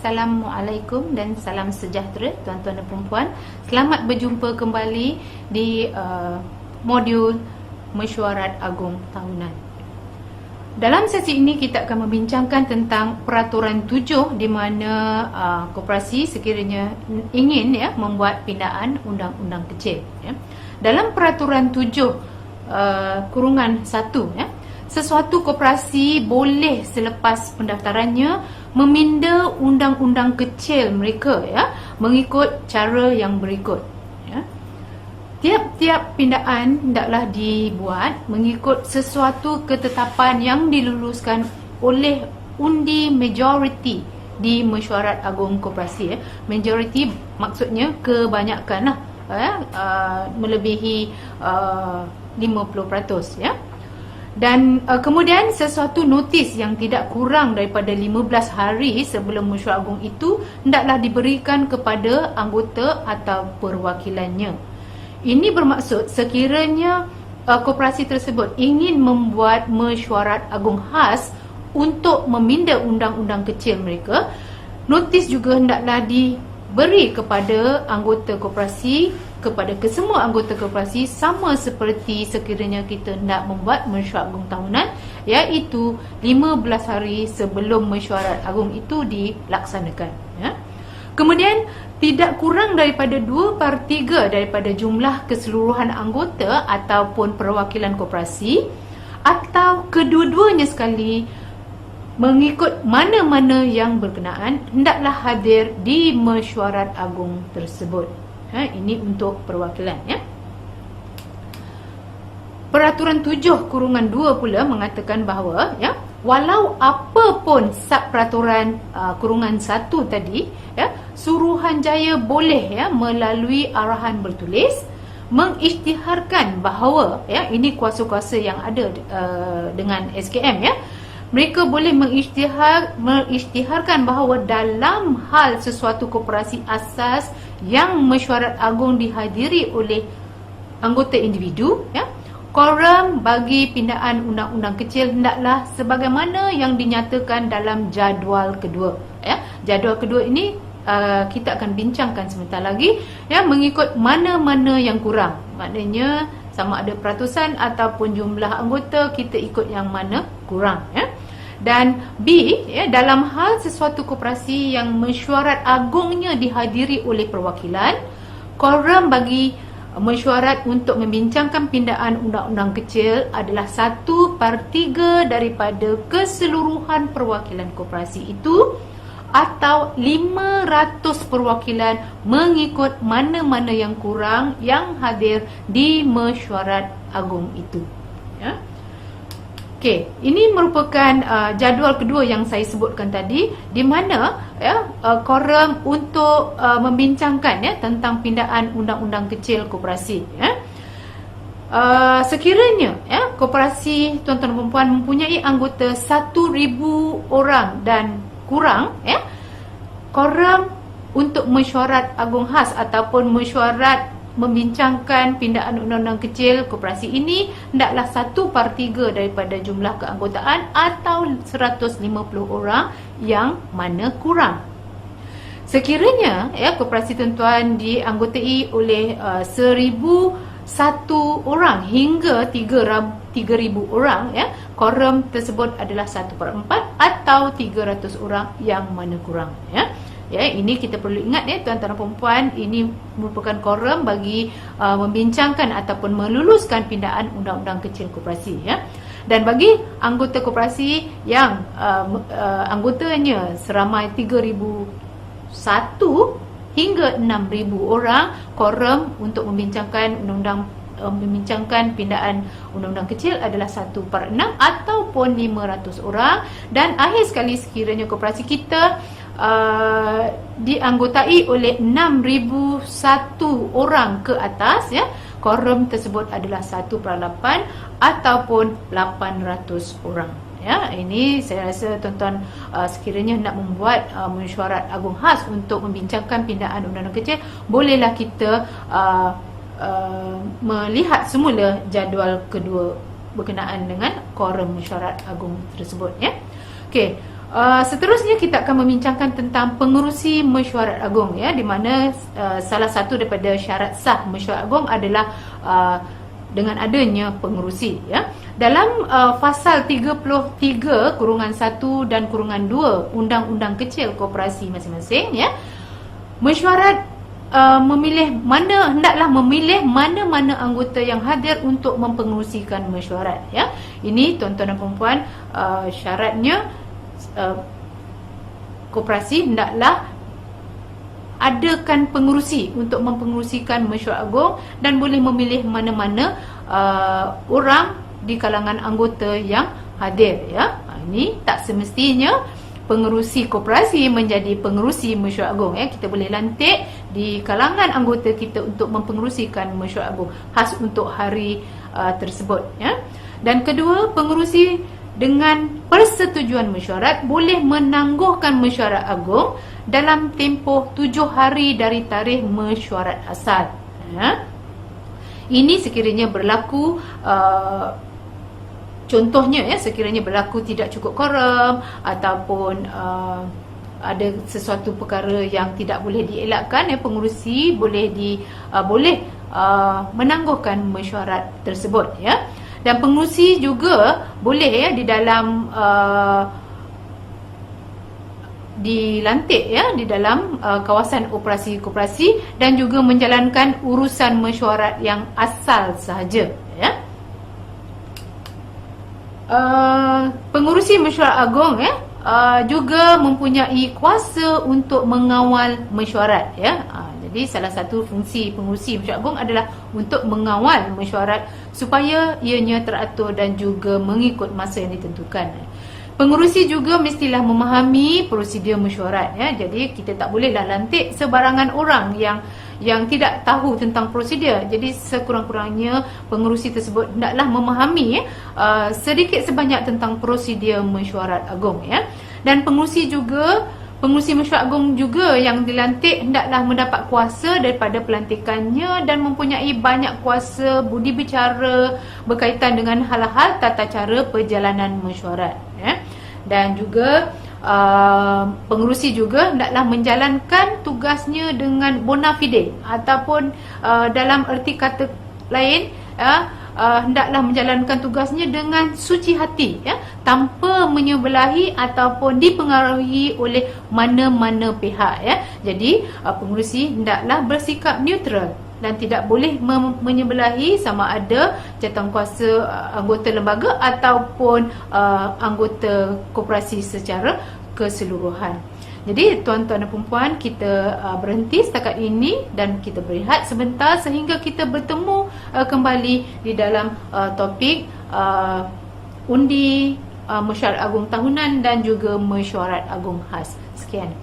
Assalamualaikum dan salam sejahtera tuan-tuan dan puan-puan. Selamat berjumpa kembali di modul Mesyuarat Agung Tahunan. Dalam sesi ini kita akan membincangkan tentang peraturan 7 di mana koperasi sekiranya ingin membuat pindaan undang-undang kecil. Dalam peraturan 7 kurungan 1 sesuatu koperasi boleh selepas pendaftarannya meminda undang-undang kecil mereka mengikut cara yang berikut. Tiap-tiap pindaan hendaklah dibuat mengikut sesuatu ketetapan yang diluluskan oleh undi majoriti di Mesyuarat Agung Koperasi. Majoriti maksudnya kebanyakan melebihi 50%. Dan kemudian sesuatu notis yang tidak kurang daripada 15 hari sebelum mesyuarat agung itu hendaklah diberikan kepada anggota atau perwakilannya. Ini bermaksud sekiranya koperasi tersebut ingin membuat mesyuarat agung khas untuk meminda undang-undang kecil mereka, notis juga hendaklah diberi kepada anggota koperasi, kepada kesemua anggota koperasi, sama seperti sekiranya kita nak membuat mesyuarat agung tahunan, iaitu 15 hari sebelum mesyuarat agung itu dilaksanakan. Kemudian tidak kurang daripada 2/3 daripada jumlah keseluruhan anggota ataupun perwakilan koperasi atau kedua-duanya sekali mengikut mana-mana yang berkenaan hendaklah hadir di mesyuarat agung tersebut. Ini untuk perwakilan. Peraturan 7 kurungan 2 pula mengatakan bahawa walau apa pun sub peraturan kurungan 1 tadi, Suruhanjaya boleh melalui arahan bertulis mengisytiharkan bahawa ini kuasa-kuasa yang ada dengan SKM mereka boleh mengisytiharkan bahawa dalam hal sesuatu koperasi asas yang mesyuarat agung dihadiri oleh anggota individu, koram bagi pindaan undang-undang kecil hendaklah sebagaimana yang dinyatakan dalam jadual kedua. Jadual kedua ini kita akan bincangkan sebentar lagi, mengikut mana-mana yang kurang. Maknanya sama ada peratusan ataupun jumlah anggota, kita ikut yang mana kurang. Dan B, dalam hal sesuatu koperasi yang mesyuarat agungnya dihadiri oleh perwakilan, koram bagi mesyuarat untuk membincangkan pindaan undang-undang kecil adalah 1/3 daripada keseluruhan perwakilan koperasi itu atau 500 perwakilan mengikut mana-mana yang kurang yang hadir di mesyuarat agung itu. Okey, ini merupakan jadual kedua yang saya sebutkan tadi, di mana koram untuk membincangkan tentang pindaan undang-undang kecil koperasi. Sekiranya koperasi tuan-tuan dan puan mempunyai anggota 1,000 orang dan kurang, koram untuk mesyuarat agung khas ataupun mesyuarat membincangkan pindaan undang-undang kecil koperasi ini hendaklah 1/3 daripada jumlah keanggotaan atau 150 orang yang mana kurang. Sekiranya koperasi tuan-tuan dianggotai oleh 1,001 orang hingga 3,000 orang, koram tersebut adalah 1/4 atau 300 orang yang mana kurang. Ini kita perlu ingat tuan-tuan dan puan-puan, ini merupakan koram bagi membincangkan ataupun meluluskan pindaan undang-undang kecil koperasi. Dan bagi anggota koperasi yang anggotanya seramai 3,001 hingga 6,000 orang, koram untuk membincangkan pindaan undang-undang kecil adalah 1/6 ataupun 500 orang. Dan akhir sekali, sekiranya koperasi kita dianggotai oleh 6,001 orang ke atas, koram tersebut adalah 1/8 ataupun 800 orang. Ini saya rasa tuan-tuan sekiranya nak membuat mesyuarat agung khas untuk membincangkan pindaan undang-undang kecil, bolehlah kita melihat semula jadual kedua berkenaan dengan koram mesyuarat agung tersebut. Okey. Seterusnya kita akan membincangkan tentang pengerusi mesyuarat agung, ya, di mana salah satu daripada syarat sah mesyuarat agung adalah dengan adanya pengerusi, ya. Dalam fasal 33(1) dan (2) Undang-Undang Kecil Koperasi masing-masing, ya, mesyuarat hendaklah memilih mana-mana anggota yang hadir untuk mempengerusikan mesyuarat, ya. Ini tuan-tuan dan puan-puan, syaratnya koperasi hendaklah adakan pengerusi untuk mempengerusikan mesyuarat agung dan boleh memilih mana-mana orang di kalangan anggota yang hadir, ya. Ini tak semestinya pengerusi koperasi menjadi pengerusi mesyuarat agung, ya. Kita boleh lantik di kalangan anggota kita untuk mempengerusikan mesyuarat agung khas untuk hari tersebut, ya. Dan kedua, pengerusi dengan persetujuan mesyuarat boleh menangguhkan mesyuarat agung dalam tempoh 7 hari dari tarikh mesyuarat asal, ya. Ini sekiranya berlaku contohnya, ya, sekiranya berlaku tidak cukup quorum ataupun ada sesuatu perkara yang tidak boleh dielakkan, ya, pengerusi boleh menangguhkan mesyuarat tersebut, ya. Dan pengerusi juga boleh, ya, di dalam dilantik, ya, di dalam kawasan operasi koperasi dan juga menjalankan urusan mesyuarat yang asal sahaja, ya. Pengerusi mesyuarat agung, ya, juga mempunyai kuasa untuk mengawal mesyuarat, ya. Jadi salah satu fungsi pengerusi mesyuarat agung adalah untuk mengawal mesyuarat supaya ianya teratur dan juga mengikut masa yang ditentukan. Pengerusi juga mestilah memahami prosedur mesyuarat, ya. Jadi kita tak bolehlah lantik sebarangan orang yang tidak tahu tentang prosedur. Jadi sekurang-kurangnya pengerusi tersebut hendaklah memahami, sedikit sebanyak tentang prosedur mesyuarat agung, ya. Dan pengerusi mesyuarat agung juga yang dilantik hendaklah mendapat kuasa daripada pelantikannya dan mempunyai banyak kuasa budi bicara berkaitan dengan hal-hal tata cara perjalanan mesyuarat, ya. Dan juga pengerusi juga hendaklah menjalankan tugasnya dengan bona fide ataupun dalam erti kata lain, hendaklah menjalankan tugasnya dengan suci hati, ya, tanpa menyebelahi ataupun dipengaruhi oleh mana-mana pihak, ya. Jadi pengerusi hendaklah bersikap neutral dan tidak boleh menyebelahi sama ada jawatankuasa anggota lembaga ataupun anggota koperasi secara keseluruhan. Jadi tuan-tuan dan puan-puan, kita berhenti setakat ini dan kita berehat sebentar sehingga kita bertemu kembali di dalam topik undi mesyuarat agung tahunan dan juga mesyuarat agung khas. Sekian.